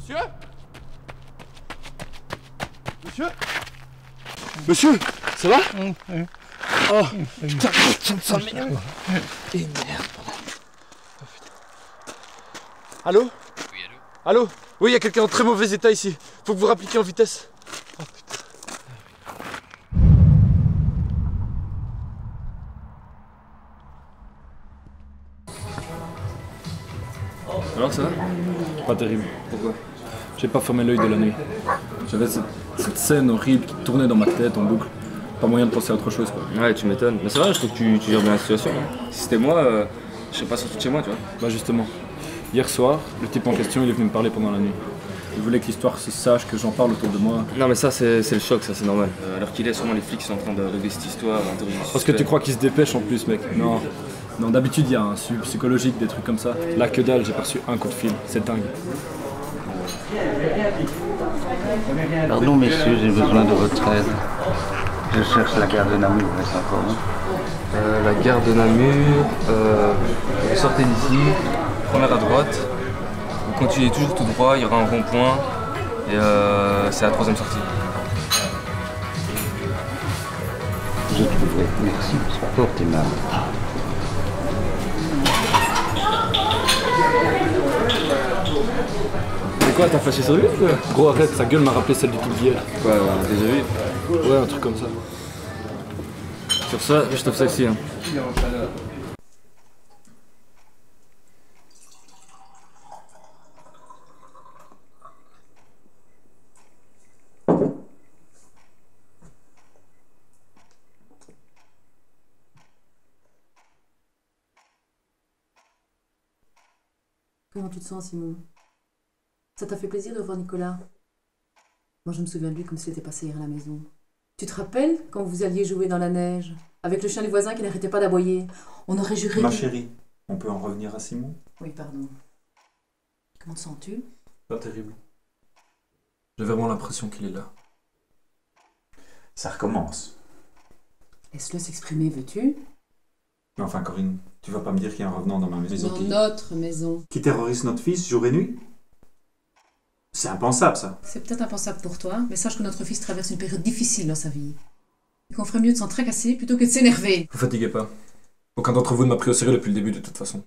Monsieur? Monsieur? Monsieur, ça va? Oh, putain, ça m'énerve. Et merde, oh, putain. Allô? Oui, allô? Allô? Oui, il y a quelqu'un en très mauvais état ici. Faut que vous rappliquiez en vitesse. Oh putain. Alors ça va? Pas terrible. Pourquoi? J'ai pas fermé l'œil de la nuit. J'avais cette scène horrible qui tournait dans ma tête en boucle. Pas moyen de penser à autre chose quoi. Ouais, tu m'étonnes. Mais ça va, je trouve que tu gères bien la situation. Hein. Si c'était moi, je serais pas sorti de chez moi, tu vois. Bah justement, hier soir, le type en question il est venu me parler pendant la nuit. Il voulait que l'histoire se sache, que j'en parle autour de moi. Non mais ça c'est le choc, ça c'est normal. Alors qu'il est, sûrement les flics sont en train de régler cette histoire, interroger le Parce que tu suspect. crois qu'il se dépêche en plus mec. Non. Non, d'habitude il y a un suivi psychologique, des trucs comme ça. Là que dalle, j'ai perçu un coup de fil. C'est dingue. Pardon messieurs, j'ai besoin de votre aide. Je cherche la gare de Namur, est-ce encore non? La gare de Namur, vous sortez d'ici, première à droite, vous continuez toujours tout droit, il y aura un rond-point et c'est la troisième sortie. Je trouverai. Merci, c'est fort aimable. C'est quoi, t'as flashé sur lui? Gros arrête, sa gueule m'a rappelé celle du type d'hier. Quoi, déjà vu? Ouais, un truc comme ça. Sur ça, je t'offre ça ici. Hein. Comment tu te sens, Simon? Ça t'a fait plaisir de voir Nicolas? Moi, je me souviens de lui comme s'il était passé hier à la maison. Tu te rappelles quand vous alliez jouer dans la neige, avec le chien du voisin qui n'arrêtait pas d'aboyer? On aurait juré... Ma chérie, on peut en revenir à Simon? Oui, pardon. Comment te sens-tu? Pas terrible. J'ai vraiment l'impression qu'il est là. Ça recommence. Laisse-le s'exprimer, veux-tu? Mais enfin, Corinne, tu vas pas me dire qu'il y a un revenant dans ma maison Dans notre maison. qui terrorise notre fils jour et nuit? C'est impensable, ça. C'est peut-être impensable pour toi, mais sache que notre fils traverse une période difficile dans sa vie. Et qu'on ferait mieux de s'en tracasser plutôt que de s'énerver. Vous fatiguez pas. Aucun d'entre vous ne m'a pris au sérieux depuis le début de toute façon.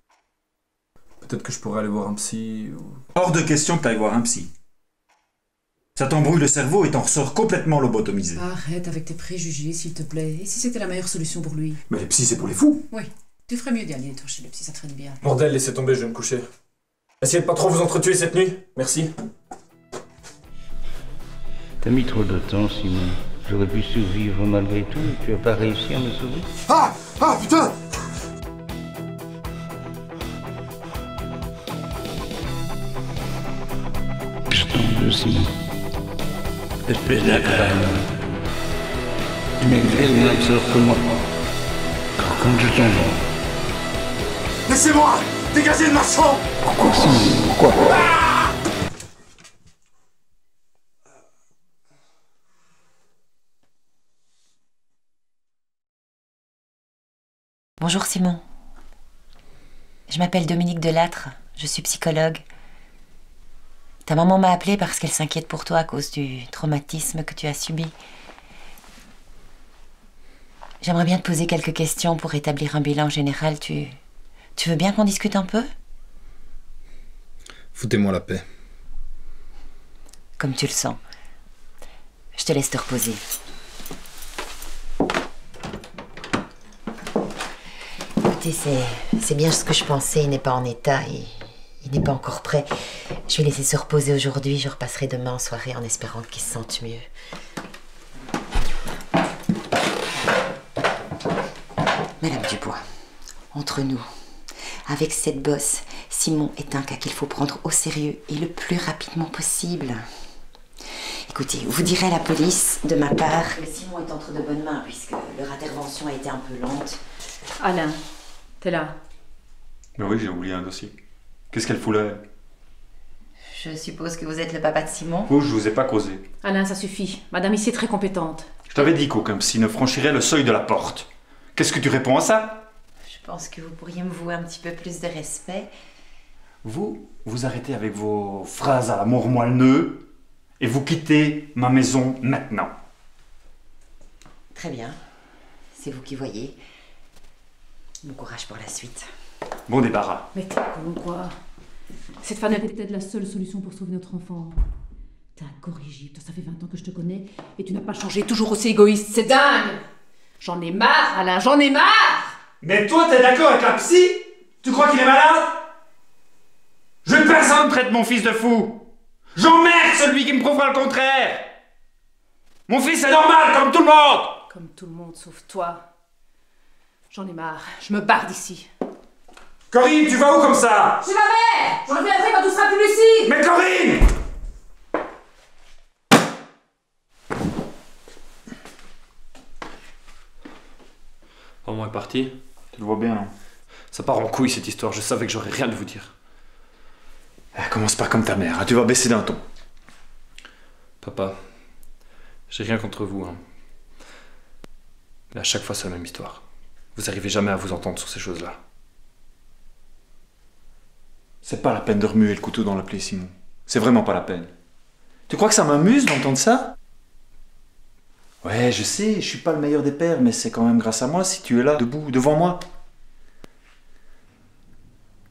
Peut-être que je pourrais aller voir un psy ou... Hors de question que t'ailles voir un psy. Ça t'embrouille le cerveau et t'en ressors complètement lobotomisé. Arrête avec tes préjugés, s'il te plaît. Et si c'était la meilleure solution pour lui? Mais les psys, c'est pour les fous. Oui, tu ferais mieux d'y aller, toi, chez le psy, ça traîne bien. Bordel, laissez tomber, je vais me coucher. Essayez de pas trop vous entretuer cette nuit. Merci. T'as mis trop de temps, Simon. J'aurais pu survivre malgré tout et tu as pas réussi à me sauver. Ah! Ah, putain! Je t'en veux, Simon. Espèce d'incroyable. Tu m'es tellement absurde que moi. Par contre, je t'en veux. Laissez-moi! Dégagez de ma chambre! Pourquoi, Simon? Pourquoi? Bonjour Simon. Je m'appelle Dominique Delattre, je suis psychologue. Ta maman m'a appelée parce qu'elle s'inquiète pour toi à cause du traumatisme que tu as subi. J'aimerais bien te poser quelques questions pour établir un bilan général. Tu veux bien qu'on discute un peu? Foutez-moi la paix. Comme tu le sens. Je te laisse te reposer. Écoutez, c'est bien ce que je pensais. Il n'est pas en état. Il n'est pas encore prêt. Je vais laisser se reposer aujourd'hui. Je repasserai demain en soirée en espérant qu'il se sente mieux. Madame Dubois, entre nous, avec cette bosse, Simon est un cas qu'il faut prendre au sérieux et le plus rapidement possible. Écoutez, vous direz à la police, de ma part, que Simon est entre de bonnes mains puisque leur intervention a été un peu lente. Alain, t'es là? Mais oui, j'ai oublié un dossier. Qu'est-ce qu'elle fout là, elle? Je suppose que vous êtes le papa de Simon? Oh, je vous ai pas causé. Alain, ça suffit. Madame ici est très compétente. Je t'avais dit qu'aucun psy ne franchirait le seuil de la porte. Qu'est-ce que tu réponds à ça? Je pense que vous pourriez me vouer un petit peu plus de respect. Vous arrêtez avec vos phrases à la mort moelleux et vous quittez ma maison maintenant. Très bien. C'est vous qui voyez. Bon courage pour la suite. Bon débarras. Mais t'es con, quoi. Cette femme était peut-être la seule solution pour sauver notre enfant. T'es incorrigible. Toi, ça fait 20 ans que je te connais et tu n'as pas changé. Toujours aussi égoïste. C'est dingue. J'en ai marre, Alain, j'en ai marre. Mais toi, t'es d'accord avec la psy? Tu crois qu'il est malade? Personne traite mon fils de fou. J'emmerde celui qui me prouvera le contraire. Mon fils est normal comme tout le monde. Comme tout le monde, sauf toi. J'en ai marre. Je me barre d'ici. Corinne, tu vas où comme ça? Chez ma mère. Je reviendrai quand tu seras plus lucide. Mais Corinne! Maman est partie. Tu le vois bien, non? Ça part en couille cette histoire, je savais que j'aurais rien à vous dire. Commence pas comme ta mère, hein. Tu vas baisser d'un ton. Papa, j'ai rien contre vous, hein. Mais à chaque fois c'est la même histoire. Vous arrivez jamais à vous entendre sur ces choses-là. C'est pas la peine de remuer le couteau dans la plaie, Simon. C'est vraiment pas la peine. Tu crois que ça m'amuse d'entendre ça? Ouais, je sais, je suis pas le meilleur des pères, mais c'est quand même grâce à moi si tu es là, debout, devant moi.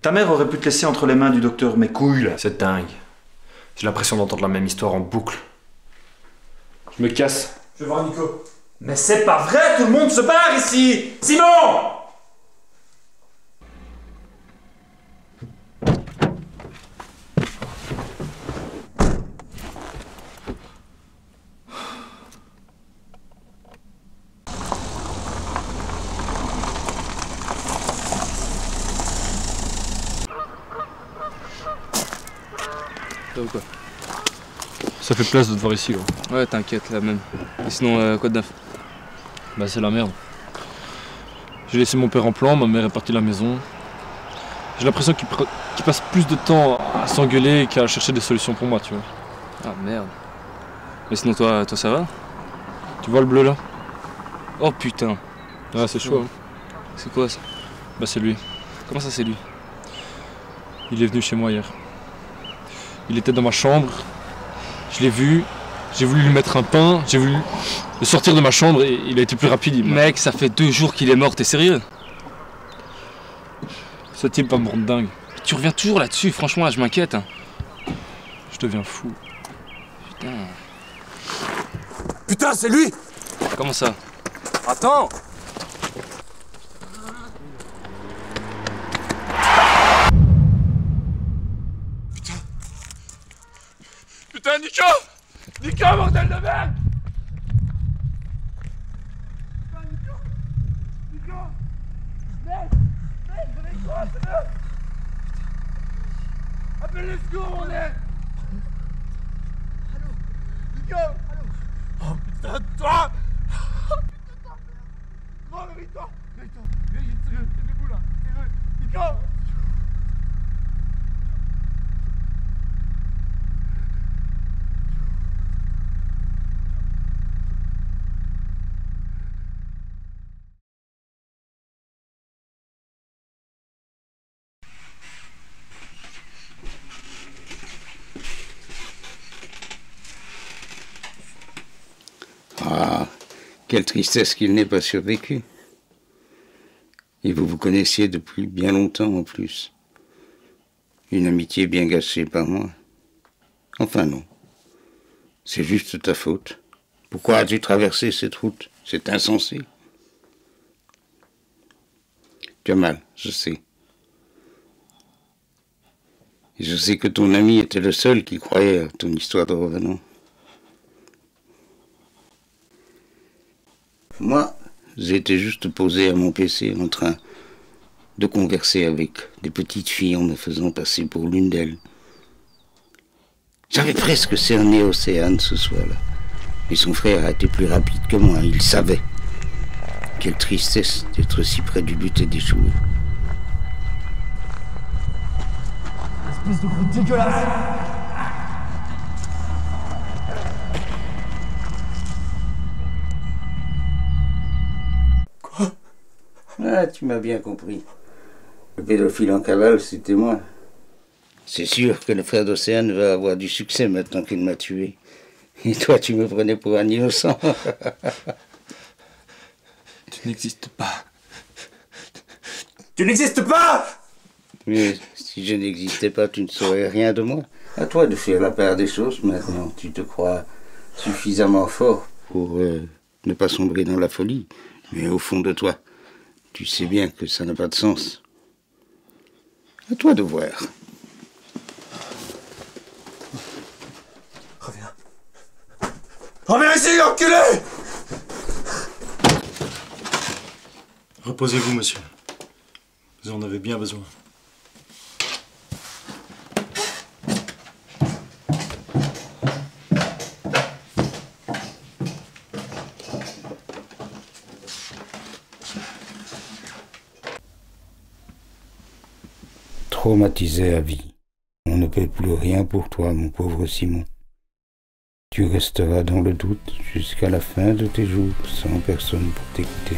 Ta mère aurait pu te laisser entre les mains du docteur mes couilles, là. C'est dingue. J'ai l'impression d'entendre la même histoire en boucle. Je me casse. Je vais voir Nico. Mais c'est pas vrai, tout le monde se barre ici! Simon! Ça va quoi? Ça fait place de te voir ici, gros. Ouais, t'inquiète, là même. Et sinon, quoi de neuf? Bah c'est la merde. J'ai laissé mon père en plan, ma mère est partie de la maison. J'ai l'impression qu'il passe plus de temps à s'engueuler qu'à chercher des solutions pour moi, tu vois. Ah merde. Mais sinon, toi ça va? Tu vois le bleu là? Oh putain. Ah c'est chaud, hein. C'est quoi ça? Bah c'est lui. Comment ça, c'est lui? Il est venu chez moi hier. Il était dans ma chambre, je l'ai vu, j'ai voulu lui mettre un pain, j'ai voulu le sortir de ma chambre et il a été plus rapide. Mec, ça fait 2 jours qu'il est mort, t'es sérieux? Ce type va me rendre dingue. Tu reviens toujours là-dessus, franchement là je m'inquiète. Hein. Je deviens fou. Putain. Putain, c'est lui! Comment ça? Attends! Putain, Nico! Nico, bordel de merde! Putain, Nico! Nico! Mec! Mec, réveille-toi, c'est là! Appelle les secours, mon aide! Allô? Nico! Allô? Oh putain, toi! Oh putain, toi! Non, réveille-toi! Réveille-toi! Réveille, sérieux, t'es debout là! Sérieux! Nico! Ah, quelle tristesse qu'il n'ait pas survécu. Et vous vous connaissiez depuis bien longtemps en plus. Une amitié bien gâchée par moi. Enfin non. C'est juste ta faute. Pourquoi as-tu traversé cette route? C'est insensé. Tu as mal, je sais. Et je sais que ton ami était le seul qui croyait à ton histoire de revenant. Moi, j'étais juste posé à mon PC en train de converser avec des petites filles en me faisant passer pour l'une d'elles. J'avais presque cerné Océane ce soir-là. Mais son frère a été plus rapide que moi, il savait. Quelle tristesse d'être si près du but et d'échouer. Espèce de gros dégueulasse! Ah, tu m'as bien compris. Le pédophile en cavale, c'était moi. C'est sûr que le frère d'Océane va avoir du succès maintenant qu'il m'a tué. Et toi, tu me prenais pour un innocent. Tu n'existes pas. Tu n'existes pas! Mais si je n'existais pas, tu ne saurais rien de moi. À toi de faire la part des choses maintenant. Tu te crois suffisamment fort pour ne pas sombrer dans la folie. Mais au fond de toi, tu sais bien que ça n'a pas de sens. À toi de voir. Reviens. Reviens ici, enculé! Reposez-vous, monsieur. Vous en avez bien besoin. Traumatisé à vie. On ne peut plus rien pour toi, mon pauvre Simon. Tu resteras dans le doute jusqu'à la fin de tes jours, sans personne pour t'écouter.